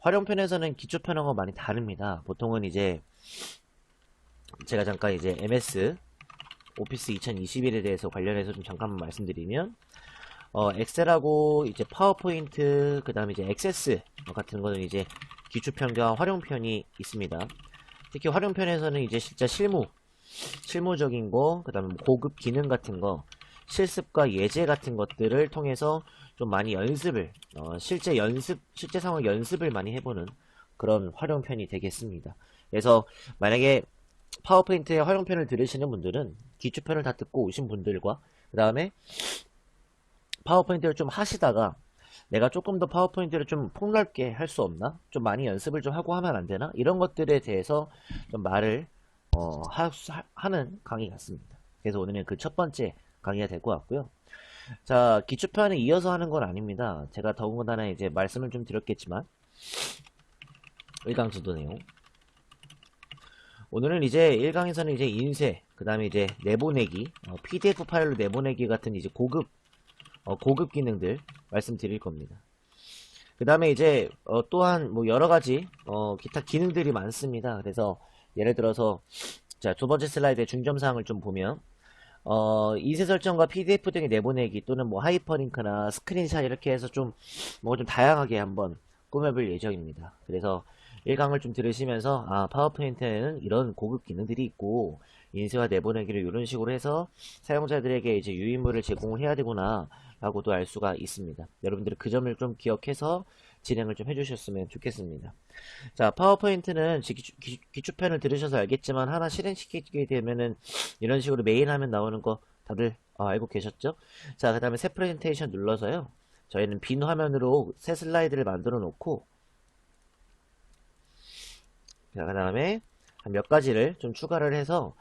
활용편에서는 기초편하고 많이 다릅니다. 보통은 이제 제가 잠깐 이제 MS 오피스 2021에 대해서 관련해서 좀 잠깐만 말씀드리면 엑셀하고 이제 파워포인트 그 다음에 이제 액세스 같은 거는 이제 기초편과 활용편이 있습니다. 특히 활용편에서는 이제 진짜 실무적인 거, 그 다음에 고급 기능 같은 거, 실습과 예제 같은 것들을 통해서 좀 많이 연습을, 실제 상황 연습을 많이 해보는 그런 활용편이 되겠습니다. 그래서 만약에 파워포인트의 활용편을 들으시는 분들은 기초편을 다 듣고 오신 분들과 그 다음에 파워포인트를 좀 하시다가 내가 조금 더 파워포인트를 좀 폭넓게 할 수 없나? 좀 많이 연습을 좀 하고 하면 안 되나? 이런 것들에 대해서 좀 말을 하는 강의 같습니다. 그래서 오늘은 그 첫 번째 강의가 될 것 같고요. 자, 기초편에 이어서 하는 건 아닙니다. 제가 더군다나 이제 말씀을 좀 드렸겠지만 1강수도 내용. 오늘은 이제 1강에서는 이제 인쇄, 그 다음에 이제 내보내기, PDF 파일로 내보내기 같은 이제 고급 기능들 말씀드릴 겁니다. 그 다음에 이제 또한 뭐 여러가지 기타 기능들이 많습니다. 그래서 예를 들어서 자, 두 번째 슬라이드의 중점사항을 좀 보면 인쇄 설정과 PDF 등의 내보내기 또는 뭐 하이퍼링크나 스크린샷 이렇게 해서 좀 뭐 좀 다양하게 한번 꾸며볼 예정입니다. 그래서 1강을 좀 들으시면서 파워포인트에는 이런 고급 기능들이 있고 인쇄와 내보내기를 이런 식으로 해서 사용자들에게 이제 유인물을 제공을 해야 되구나 라고도 알 수가 있습니다. 여러분들이 그 점을 좀 기억해서 진행을 좀 해주셨으면 좋겠습니다. 자, 파워포인트는 기초편을 들으셔서 알겠지만 하나 실행시키게 되면은 이런 식으로 메인 화면 나오는 거 다들 알고 계셨죠? 자, 그 다음에 새 프레젠테이션 눌러서요. 저희는 빈 화면으로 새 슬라이드를 만들어 놓고 자, 그 다음에 한 몇 가지를 좀 추가를 해서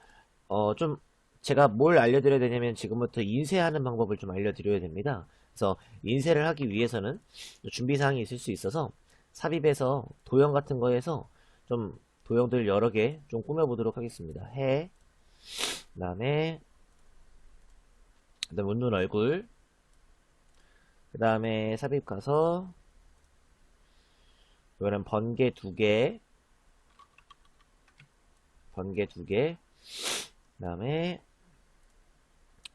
좀 제가 뭘 알려드려야 되냐면 지금부터 인쇄하는 방법을 좀 알려드려야 됩니다. 그래서 인쇄를 하기 위해서는 준비사항이 있을 수 있어서 삽입해서 도형 같은 거에서 좀 도형들 여러 개 좀 꾸며보도록 하겠습니다. 그 다음에 웃는 얼굴, 그 다음에 삽입 가서 이거는 번개 두 개, 그 다음에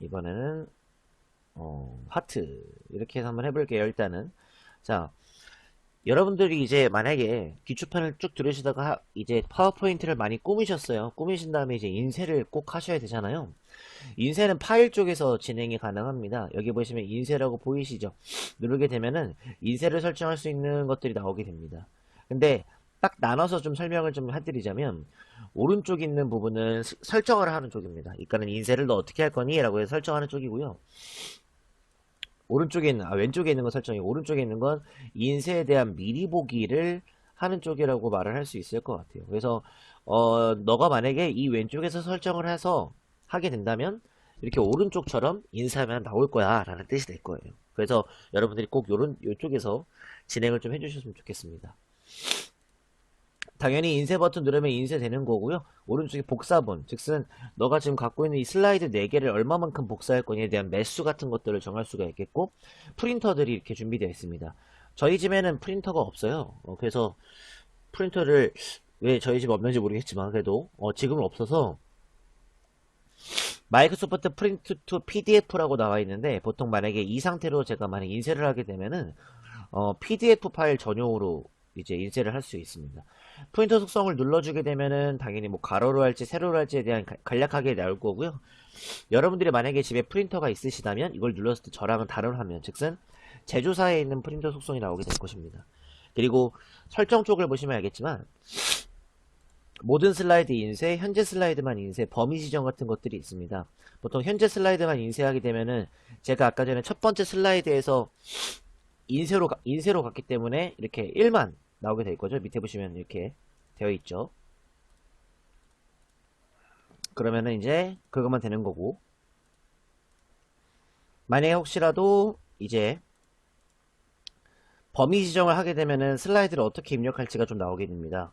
이번에는 하트 이렇게 해서 한번 해볼게요. 일단은 자, 여러분들이 이제 만약에 기초편을 쭉 들으시다가 이제 파워포인트를 많이 꾸미셨어요. 꾸미신 다음에 이제 인쇄를 꼭 하셔야 되잖아요. 인쇄는 파일 쪽에서 진행이 가능합니다. 여기 보시면 인쇄라고 보이시죠? 누르게 되면은 인쇄를 설정할 수 있는 것들이 나오게 됩니다. 근데 딱 나눠서 좀 설명을 좀 해드리자면 오른쪽에 있는 부분은 설정을 하는 쪽입니다. 이거는 인쇄를 너 어떻게 할 거니? 라고 해서 설정하는 쪽이고요. 오른쪽에 있는 왼쪽에 있는 건 설정이고 오른쪽에 있는 건 인쇄에 대한 미리 보기를 하는 쪽이라고 말을 할 수 있을 것 같아요. 그래서 너가 만약에 이 왼쪽에서 설정을 해서 하게 된다면 이렇게 오른쪽처럼 인쇄하면 나올 거야 라는 뜻이 될 거예요. 그래서 여러분들이 꼭 요쪽에서 진행을 좀 해주셨으면 좋겠습니다. 당연히 인쇄 버튼 누르면 인쇄되는 거고요. 오른쪽에 복사본, 즉슨 너가 지금 갖고 있는 이 슬라이드 4개를 얼마만큼 복사할 거냐에 대한 매수 같은 것들을 정할 수가 있겠고 프린터들이 이렇게 준비되어 있습니다. 저희 집에는 프린터가 없어요. 그래서 프린터를 왜 저희 집 없는지 모르겠지만 그래도 지금은 없어서 마이크로소프트 프린트 투 PDF라고 나와 있는데 보통 만약에 이 상태로 제가 만약 인쇄를 하게 되면은 PDF 파일 전용으로 이제 인쇄를 할 수 있습니다. 프린터 속성을 눌러주게 되면은 당연히 뭐 가로로 할지 세로로 할지에 대한 간략하게 나올 거고요. 여러분들이 만약에 집에 프린터가 있으시다면 이걸 눌렀을 때 저랑은 다른 화면, 즉슨 제조사에 있는 프린터 속성이 나오게 될 것입니다. 그리고 설정 쪽을 보시면 알겠지만 모든 슬라이드 인쇄, 현재 슬라이드만 인쇄, 범위 지정 같은 것들이 있습니다. 보통 현재 슬라이드만 인쇄하게 되면은 제가 아까 전에 첫 번째 슬라이드에서 인쇄로 갔기 때문에 이렇게 1만 나오게 될 거죠. 밑에 보시면 이렇게 되어 있죠. 그러면은 이제 그것만 되는 거고 만약에 혹시라도 이제 범위 지정을 하게 되면은 슬라이드를 어떻게 입력할지가 좀 나오게 됩니다.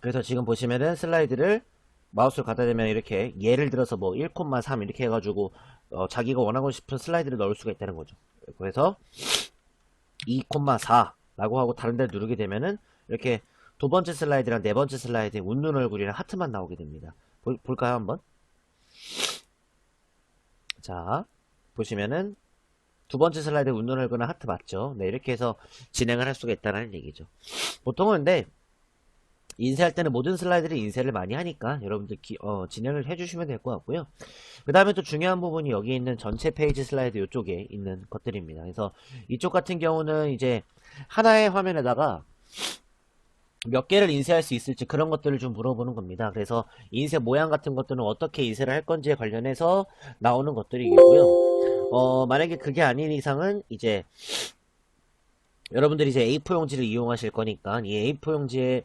그래서 지금 보시면은 슬라이드를 마우스를 갖다 대면 이렇게 예를 들어서 뭐 1,3 이렇게 해가지고 자기가 원하고 싶은 슬라이드를 넣을 수가 있다는 거죠. 그래서 2,4 라고 하고 다른 데를 누르게 되면은 이렇게 두 번째 슬라이드랑 네 번째 슬라이드에 웃는 얼굴이랑 하트만 나오게 됩니다. 볼까요 한번? 자 보시면은 두 번째 슬라이드에 웃는 얼굴이랑 하트 맞죠? 네, 이렇게 해서 진행을 할 수가 있다는 얘기죠. 보통은 근데 인쇄할 때는 모든 슬라이드를 인쇄를 많이 하니까 여러분들 진행을 해주시면 될 것 같고요. 그 다음에 또 중요한 부분이 여기 있는 전체 페이지 슬라이드 이쪽에 있는 것들입니다. 그래서 이쪽 같은 경우는 이제 하나의 화면에다가 몇 개를 인쇄할 수 있을지 그런 것들을 좀 물어보는 겁니다. 그래서 인쇄 모양 같은 것들은 어떻게 인쇄를 할 건지에 관련해서 나오는 것들이겠고요. 만약에 그게 아닌 이상은 이제 여러분들이 이제 A4 용지를 이용하실 거니까 이 A4 용지에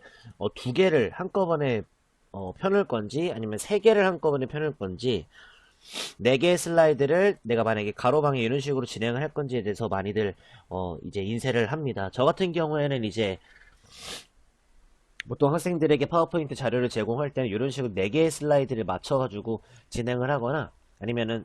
두 개를 한꺼번에 펴놓을 건지 아니면 세 개를 한꺼번에 펴놓을 건지 4개의 슬라이드를 내가 만약에 가로방에 이런 식으로 진행을 할 건지에 대해서 많이들 이제 인쇄를 합니다. 저 같은 경우에는 이제 보통 학생들에게 파워포인트 자료를 제공할 때는 이런 식으로 4개의 슬라이드를 맞춰가지고 진행을 하거나 아니면은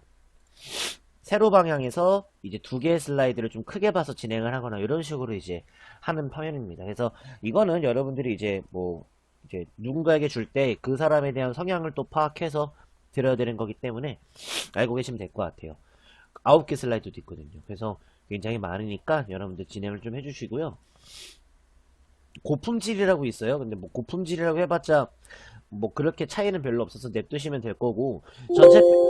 세로 방향에서 이제 2개의 슬라이드를 좀 크게 봐서 진행을 하거나 이런 식으로 이제 하는 화면입니다. 그래서 이거는 여러분들이 이제 뭐 이제 누군가에게 줄 때 그 사람에 대한 성향을 또 파악해서 드려야 되는 거기 때문에 알고 계시면 될 것 같아요. 9개 슬라이드도 있거든요. 그래서 굉장히 많으니까 여러분들 진행을 좀 해주시고요. 고품질이라고 있어요. 근데 뭐 고품질이라고 해봤자 뭐 그렇게 차이는 별로 없어서 냅두시면 될 거고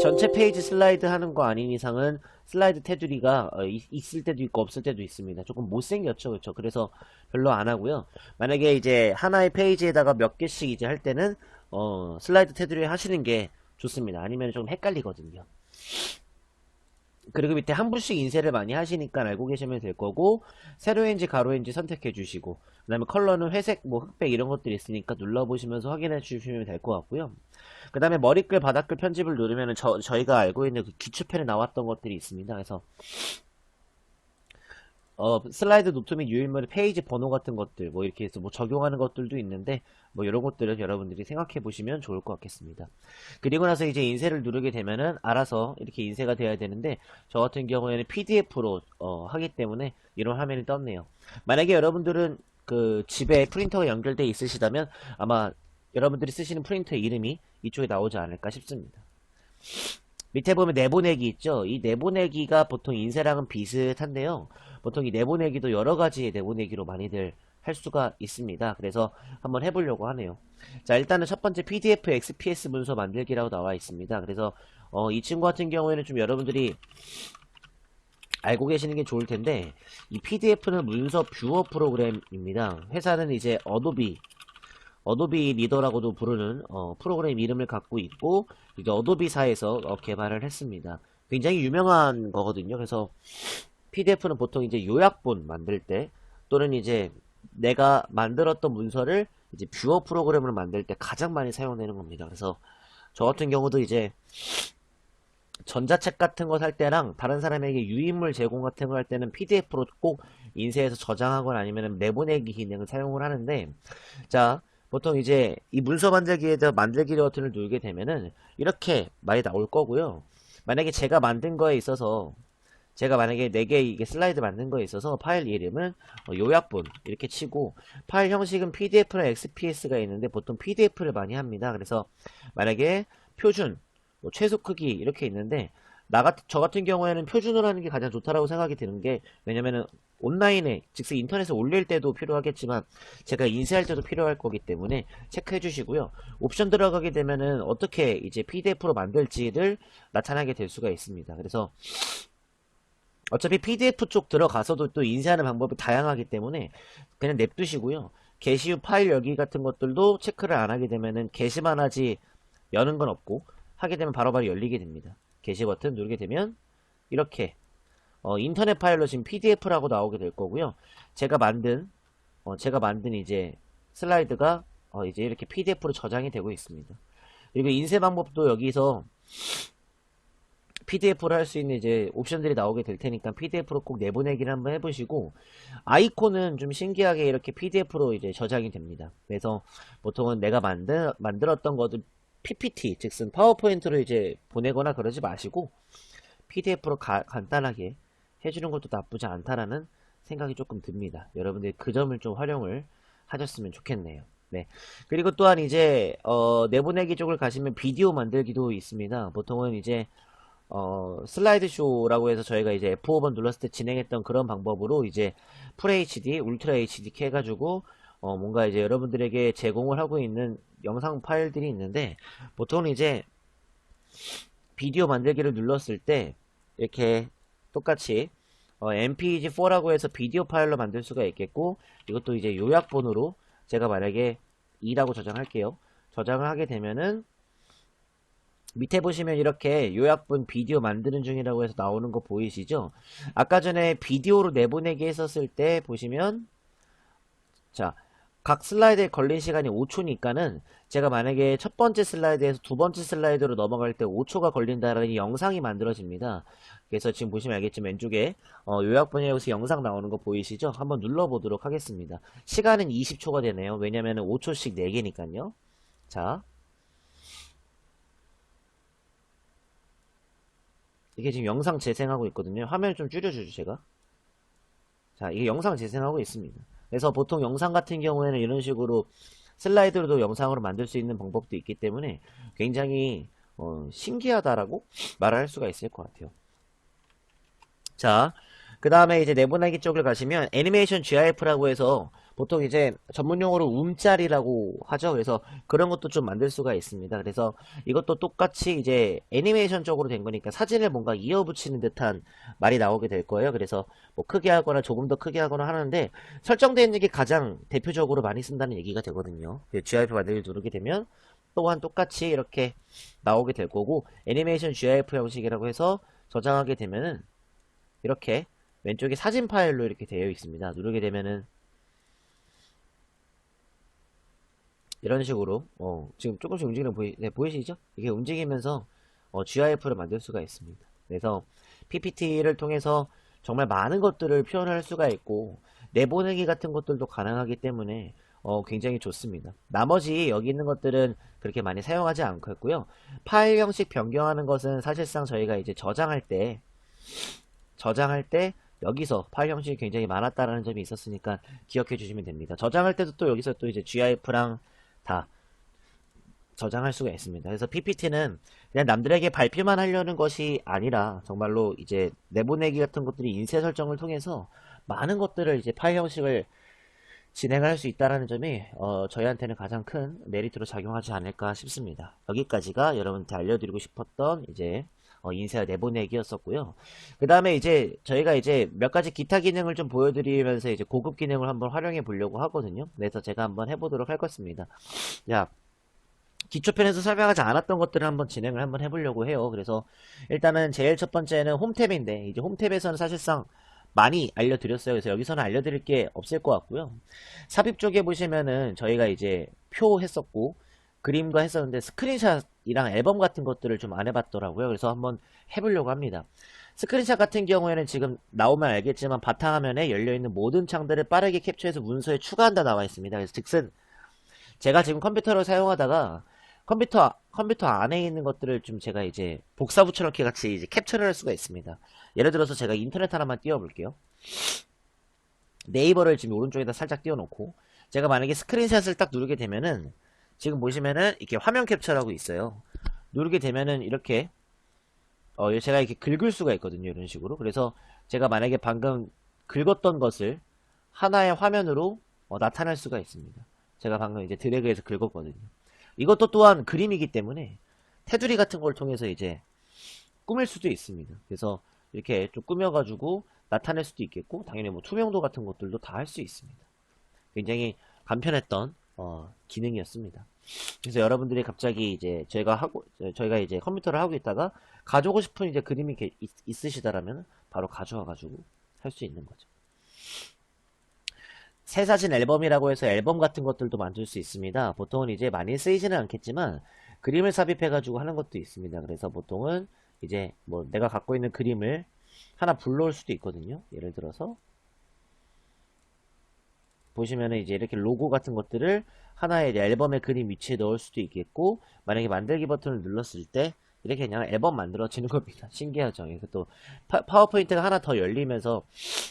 전체 페이지 슬라이드 하는 거 아닌 이상은 슬라이드 테두리가 있을 때도 있고 없을 때도 있습니다. 조금 못생겼죠. 그렇죠. 그래서 별로 안 하고요. 만약에 이제 하나의 페이지에다가 몇 개씩 이제 할 때는 슬라이드 테두리 하시는 게 좋습니다. 아니면 좀 헷갈리거든요. 그리고 밑에 한 분씩 인쇄를 많이 하시니까 알고 계시면 될 거고 세로인지 가로인지 선택해 주시고 그 다음에 컬러는 회색 뭐 흑백 이런 것들이 있으니까 눌러보시면서 확인해 주시면 될 것 같고요. 그 다음에 머리글 바닥글 편집을 누르면 저희가 알고 있는 그 기초편에 나왔던 것들이 있습니다. 그래서 슬라이드 노트 및 유인물의 페이지 번호 같은 것들 뭐 이렇게 해서 뭐 적용하는 것들도 있는데 뭐 이런 것들은 여러분들이 생각해 보시면 좋을 것 같겠습니다. 그리고 나서 이제 인쇄를 누르게 되면은 알아서 이렇게 인쇄가 돼야 되는데 저 같은 경우에는 PDF로 하기 때문에 이런 화면이 떴네요. 만약에 여러분들은 그 집에 프린터가 연결되어 있으시다면 아마 여러분들이 쓰시는 프린터의 이름이 이쪽에 나오지 않을까 싶습니다. 밑에 보면 내보내기 있죠. 이 내보내기가 보통 인쇄랑은 비슷한데요. 보통 이 내보내기도 여러가지의 내보내기로 많이들 할 수가 있습니다. 그래서 한번 해보려고 하네요. 자, 일단은 첫 번째 PDF XPS 문서 만들기라고 나와 있습니다. 그래서 이 친구 같은 경우에는 좀 여러분들이 알고 계시는 게 좋을 텐데 이 PDF는 문서 뷰어 프로그램입니다. 회사는 이제 어도비 리더라고도 부르는 프로그램 이름을 갖고 있고 이게 어도비사에서 개발을 했습니다. 굉장히 유명한 거거든요. 그래서 PDF는 보통 이제 요약본 만들 때 또는 이제 내가 만들었던 문서를 이제 뷰어 프로그램을 만들 때 가장 많이 사용되는 겁니다. 그래서 저 같은 경우도 이제 전자책 같은 거 살 때랑 다른 사람에게 유인물 제공 같은 거 할 때는 PDF로 꼭 인쇄해서 저장하거나 아니면 내보내기 기능을 사용을 하는데 자 보통 이제 이 문서 만들기에다 만들기 버튼을 누르게 되면은 이렇게 많이 나올 거고요. 만약에 제가 만든 거에 있어서 제가 만약에 4개 이게 슬라이드 만든 거에 있어서 파일 이름은 요약본 이렇게 치고 파일 형식은 PDF나 XPS가 있는데 보통 PDF를 많이 합니다. 그래서 만약에 표준, 뭐 최소 크기 이렇게 있는데 저 같은 경우에는 표준으로 하는 게 가장 좋다라고 생각이 드는 게 왜냐면은 온라인에 즉슨 인터넷에 올릴 때도 필요하겠지만 제가 인쇄할 때도 필요할 거기 때문에 체크해 주시고요. 옵션 들어가게 되면은 어떻게 이제 PDF로 만들지를 나타나게 될 수가 있습니다. 그래서 어차피 PDF 쪽 들어가서도 또 인쇄하는 방법이 다양하기 때문에 그냥 냅두시고요. 게시 후 파일 열기 같은 것들도 체크를 안 하게 되면은 게시만 하지 여는 건 없고 하게 되면 바로바로 열리게 됩니다. 게시 버튼 누르게 되면 이렇게 인터넷 파일로 지금 PDF라고 나오게 될 거고요. 제가 만든 이제 슬라이드가 이제 이렇게 PDF로 저장이 되고 있습니다. 그리고 인쇄 방법도 여기서 PDF로 할 수 있는 이제 옵션들이 나오게 될 테니까 PDF로 꼭 내보내기를 한번 해보시고 아이콘은 좀 신기하게 이렇게 PDF로 이제 저장이 됩니다. 그래서 보통은 내가 만들었던 것들 PPT 즉슨 파워포인트로 이제 보내거나 그러지 마시고 PDF로 간단하게 해주는 것도 나쁘지 않다라는 생각이 조금 듭니다. 여러분들이 그 점을 좀 활용을 하셨으면 좋겠네요. 네. 그리고 또한 이제 내보내기 쪽을 가시면 비디오 만들기도 있습니다. 보통은 이제 슬라이드 쇼라고 해서 저희가 이제 F5번 눌렀을 때 진행했던 그런 방법으로 이제 FHD, 울트라 HD 해가지고 뭔가 이제 여러분들에게 제공을 하고 있는 영상 파일들이 있는데, 보통은 이제 비디오 만들기를 눌렀을 때 이렇게 똑같이 MPEG4라고 해서 비디오 파일로 만들 수가 있겠고, 이것도 이제 요약본으로 제가 만약에 2라고 저장할게요. 저장을 하게 되면은 밑에 보시면 이렇게 요약본 비디오 만드는 중이라고 해서 나오는 거 보이시죠? 아까 전에 비디오로 내보내기 했었을 때 보시면, 자, 각 슬라이드에 걸린 시간이 5초니까는 제가 만약에 첫 번째 슬라이드에서 두 번째 슬라이드로 넘어갈 때 5초가 걸린다라는 영상이 만들어집니다. 그래서 지금 보시면 알겠지만 왼쪽에 요약본이라고 영상 나오는 거 보이시죠? 한번 눌러보도록 하겠습니다. 시간은 20초가 되네요. 왜냐면 5초씩 4개니까요. 자, 이게 지금 영상 재생하고 있거든요. 화면을 좀 줄여주죠, 제가. 자, 이게 영상 재생하고 있습니다. 그래서 보통 영상 같은 경우에는 이런 식으로 슬라이드로도 영상으로 만들 수 있는 방법도 있기 때문에 굉장히 신기하다라고 말을 할 수가 있을 것 같아요. 자, 그 다음에 이제 내보내기 쪽을 가시면 애니메이션 GIF라고 해서 보통 이제 전문용어로 움짤이라고 하죠. 그래서 그런 것도 좀 만들 수가 있습니다. 그래서 이것도 똑같이 이제 애니메이션 쪽으로 된 거니까 사진을 뭔가 이어붙이는 듯한 말이 나오게 될 거예요. 그래서 뭐 크게 하거나 조금 더 크게 하거나 하는데, 설정되어 있는 게 가장 대표적으로 많이 쓴다는 얘기가 되거든요. GIF 만들기 누르게 되면 또한 똑같이 이렇게 나오게 될 거고, 애니메이션 GIF 형식이라고 해서 저장하게 되면은 이렇게 왼쪽에 사진 파일로 이렇게 되어 있습니다. 누르게 되면은 이런 식으로 지금 조금씩 움직이는 보이시죠? 이게 움직이면서 GIF를 만들 수가 있습니다. 그래서 PPT를 통해서 정말 많은 것들을 표현할 수가 있고 내보내기 같은 것들도 가능하기 때문에 굉장히 좋습니다. 나머지 여기 있는 것들은 그렇게 많이 사용하지 않고 있고요. 파일 형식 변경하는 것은 사실상 저희가 이제 저장할 때 여기서 파일 형식이 굉장히 많았다라는 점이 있었으니까 기억해 주시면 됩니다. 저장할 때도 또 여기서 또 이제 GIF랑 다 저장할 수가 있습니다. 그래서 PPT는 그냥 남들에게 발표만 하려는 것이 아니라 정말로 이제 내보내기 같은 것들이 인쇄 설정을 통해서 많은 것들을 이제 파일 형식을 진행할 수 있다는 점이 저희한테는 가장 큰 메리트로 작용하지 않을까 싶습니다. 여기까지가 여러분한테 알려드리고 싶었던 이제 인쇄와 내보내기였었고요. 그 다음에 이제 저희가 이제 몇 가지 기타 기능을 좀 보여드리면서 이제 고급 기능을 한번 활용해 보려고 하거든요. 그래서 제가 한번 해보도록 할 것입니다. 자, 기초편에서 설명하지 않았던 것들을 한번 진행을 한번 해보려고 해요. 그래서 일단은 제일 첫 번째는 홈탭인데, 이제 홈탭에서는 사실상 많이 알려드렸어요. 그래서 여기서는 알려드릴 게 없을 것 같고요. 삽입 쪽에 보시면은 저희가 이제 표 했었고 그림과 했었는데 스크린샷이랑 앨범 같은 것들을 좀 안 해봤더라고요. 그래서 한번 해보려고 합니다. 스크린샷 같은 경우에는 지금 나오면 알겠지만 바탕화면에 열려있는 모든 창들을 빠르게 캡처해서 문서에 추가한다 나와 있습니다. 그래서 즉슨 제가 지금 컴퓨터를 사용하다가 컴퓨터 안에 있는 것들을 좀 제가 이제 복사 붙여넣기 같이 이제 캡처를 할 수가 있습니다. 예를 들어서 제가 인터넷 하나만 띄워볼게요. 네이버를 지금 오른쪽에다 살짝 띄워놓고 제가 만약에 스크린샷을 딱 누르게 되면은 지금 보시면은 이렇게 화면 캡처라고 있어요. 누르게 되면은 이렇게 제가 이렇게 긁을 수가 있거든요. 이런 식으로. 그래서 제가 만약에 방금 긁었던 것을 하나의 화면으로 나타낼 수가 있습니다. 제가 방금 이제 드래그해서 긁었거든요. 이것도 또한 그림이기 때문에 테두리 같은 걸 통해서 이제 꾸밀 수도 있습니다. 그래서 이렇게 좀 꾸며가지고 나타낼 수도 있겠고, 당연히 뭐 투명도 같은 것들도 다 할 수 있습니다. 굉장히 간편했던 기능이었습니다. 그래서 여러분들이 갑자기 이제 저희가 이제 컴퓨터를 하고 있다가 가져오고 싶은 이제 그림이 있으시다라면 바로 가져와가지고 할 수 있는 거죠. 새사진 앨범이라고 해서 앨범 같은 것들도 만들 수 있습니다. 보통은 이제 많이 쓰이지는 않겠지만 그림을 삽입해가지고 하는 것도 있습니다. 그래서 보통은 이제 뭐 내가 갖고 있는 그림을 하나 불러올 수도 있거든요. 예를 들어서 보시면은 이제 이렇게 로고 같은 것들을 하나의 앨범의 그림 위치에 넣을 수도 있겠고, 만약에 만들기 버튼을 눌렀을 때 이렇게 그냥 앨범 만들어지는 겁니다. 신기하죠. 그래서 또 파워포인트가 하나 더 열리면서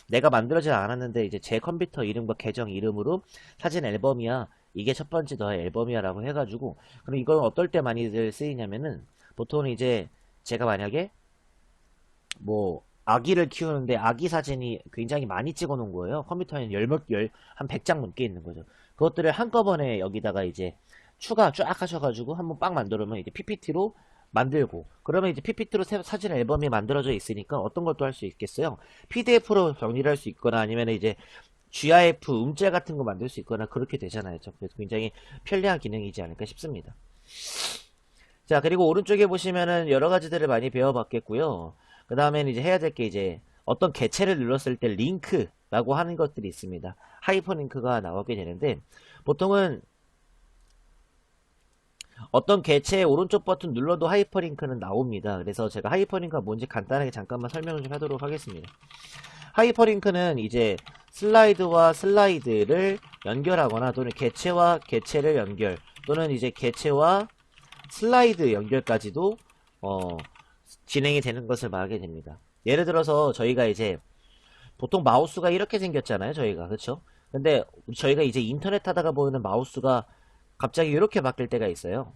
내가 만들어지지 않았는데 이제 제 컴퓨터 이름과 계정 이름으로 사진 앨범이야. 이게 첫 번째 너의 앨범이야 라고 해가지고, 그럼 이건 어떨 때 많이들 쓰이냐면은 보통은 이제 제가 만약에 뭐 아기를 키우는데 아기 사진이 굉장히 많이 찍어 놓은 거예요. 컴퓨터에 한 100장 넘게 있는 거죠. 그것들을 한꺼번에 여기다가 이제 추가 쫙 하셔가지고 한번 빵 만들면 이제 PPT로 만들고, 그러면 이제 PPT로 사진 앨범이 만들어져 있으니까 어떤 것도 할 수 있겠어요. PDF로 정리를 할 수 있거나 아니면 이제 GIF 음질 같은 거 만들 수 있거나 그렇게 되잖아요. 그래서 굉장히 편리한 기능이지 않을까 싶습니다. 자, 그리고 오른쪽에 보시면은 여러 가지들을 많이 배워봤겠고요. 그 다음에는 이제 해야 될 게 이제 어떤 개체를 눌렀을 때 링크라고 하는 것들이 있습니다. 하이퍼링크가 나오게 되는데, 보통은 어떤 개체의 오른쪽 버튼 눌러도 하이퍼링크는 나옵니다. 그래서 제가 하이퍼링크가 뭔지 간단하게 잠깐만 설명을 좀 하도록 하겠습니다. 하이퍼링크는 이제 슬라이드와 슬라이드를 연결하거나 또는 개체와 개체를 연결, 또는 이제 개체와 슬라이드 연결까지도 진행이 되는 것을 말하게 됩니다. 예를 들어서 저희가 이제 보통 마우스가 이렇게 생겼잖아요. 저희가 그렇죠? 근데 저희가 이제 인터넷 하다가 보이는 마우스가 갑자기 이렇게 바뀔 때가 있어요.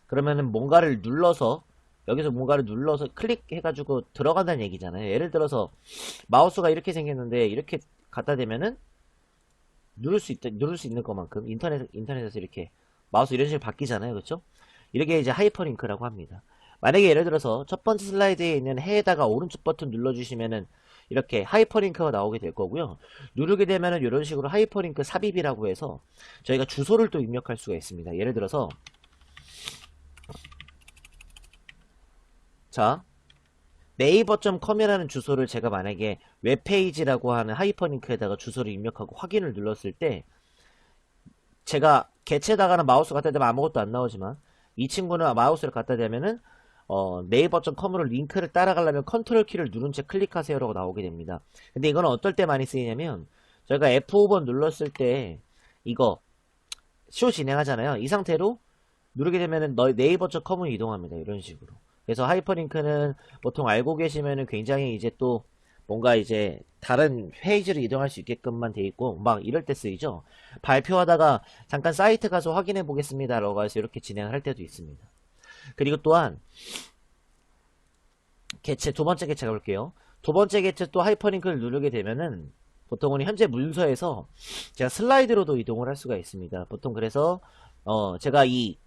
그러면은 뭔가를 눌러서, 여기서 뭔가를 눌러서 클릭해가지고 들어간다는 얘기잖아요. 예를 들어서 마우스가 이렇게 생겼는데 이렇게 갖다 대면은 누를 수 있는 것만큼 인터넷에서 이렇게 마우스 이런 식으로 바뀌잖아요. 그렇죠? 이렇게 이제 하이퍼링크라고 합니다. 만약에 예를 들어서 첫 번째 슬라이드에 있는 해에다가 오른쪽 버튼 눌러주시면은 이렇게 하이퍼링크가 나오게 될 거고요. 누르게 되면은 이런 식으로 하이퍼링크 삽입이라고 해서 저희가 주소를 또 입력할 수가 있습니다. 예를 들어서 자, 네이버.com이라는 주소를 제가 만약에 웹페이지라고 하는 하이퍼링크에다가 주소를 입력하고 확인을 눌렀을 때, 제가 개체에다가는 마우스 갖다 대면 아무것도 안 나오지만 이 친구는 마우스를 갖다 대면은 네이버.com으로 링크를 따라가려면 컨트롤 키를 누른 채 클릭하세요 라고 나오게 됩니다. 근데 이거는 어떨 때 많이 쓰이냐면, 저희가 F5번 눌렀을 때 이거 쇼 진행하잖아요. 이 상태로 누르게 되면은 네이버.com으로 이동합니다. 이런 식으로. 그래서 하이퍼링크는 보통 알고 계시면은 굉장히 이제 또 뭔가 이제 다른 페이지로 이동할 수 있게끔만 돼 있고 막 이럴 때 쓰이죠. 발표하다가 잠깐 사이트 가서 확인해 보겠습니다 라고 해서 이렇게 진행을 할 때도 있습니다. 그리고 또한 개체, 두 번째 개체 가볼게요. 두 번째 개체 또 하이퍼링크를 누르게 되면은 보통은 현재 문서에서 제가 슬라이드로도 이동을 할 수가 있습니다. 보통 그래서 제가 이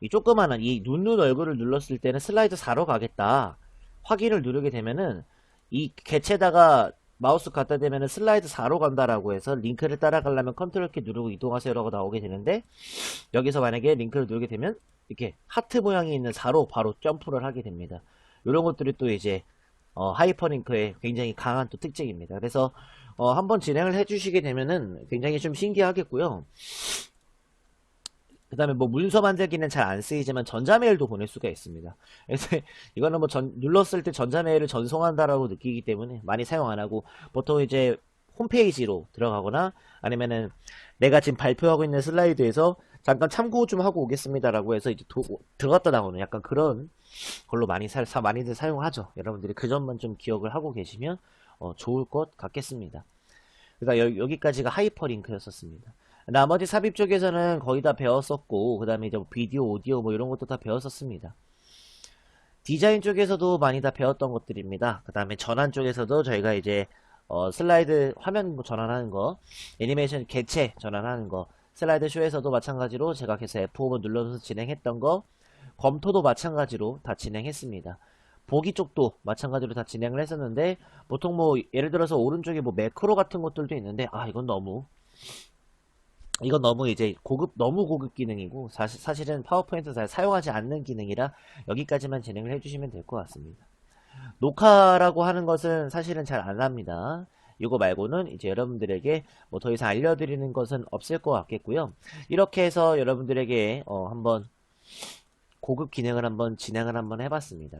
조그마한 이 눈눈 얼굴을 눌렀을 때는 슬라이드 4로 가겠다 확인을 누르게 되면은 이 개체에다가 마우스 갖다 대면은 슬라이드 4로 간다라고 해서 링크를 따라가려면 컨트롤 키 누르고 이동하세요 라고 나오게 되는데, 여기서 만약에 링크를 누르게 되면 이렇게 하트 모양이 있는 4로 바로 점프를 하게 됩니다. 이런 것들이 또 이제 하이퍼링크의 굉장히 강한 또 특징입니다. 그래서 한번 진행을 해주시게 되면은 굉장히 좀 신기하겠고요. 그 다음에 뭐 문서 만들기는 잘 안 쓰이지만 전자메일도 보낼 수가 있습니다. 그래서 이거는 뭐 눌렀을 때 전자메일을 전송한다라고 느끼기 때문에 많이 사용 안 하고, 보통 이제 홈페이지로 들어가거나 아니면은 내가 지금 발표하고 있는 슬라이드에서 잠깐 참고 좀 하고 오겠습니다라고 해서 이제 들어갔다 나오는 약간 그런 걸로 많이들 사용하죠. 여러분들이 그 점만 좀 기억을 하고 계시면 좋을 것 같겠습니다. 그러니까 여기까지가 하이퍼링크였었습니다. 나머지 삽입 쪽에서는 거의 다 배웠었고, 그 다음에 이제 뭐 비디오, 오디오 뭐 이런 것도 다 배웠었습니다. 디자인 쪽에서도 많이 다 배웠던 것들입니다. 그 다음에 전환 쪽에서도 저희가 이제 슬라이드 화면 전환하는 거, 애니메이션 개체 전환하는 거, 슬라이드 쇼에서도 마찬가지로 제가 계속 F5번 눌러서 진행했던 거, 검토도 마찬가지로 다 진행했습니다. 보기 쪽도 마찬가지로 다 진행을 했었는데, 보통 뭐 예를 들어서 오른쪽에 뭐 매크로 같은 것들도 있는데, 이건 너무 이제 너무 고급 기능이고 사실은 파워포인트 잘 사용하지 않는 기능이라 여기까지만 진행을 해주시면 될 것 같습니다. 녹화라고 하는 것은 사실은 잘 안 합니다. 이거 말고는 이제 여러분들에게 뭐 더 이상 알려드리는 것은 없을 것 같겠고요. 이렇게 해서 여러분들에게 한번 고급 기능을 한번 진행을 한번 해봤습니다.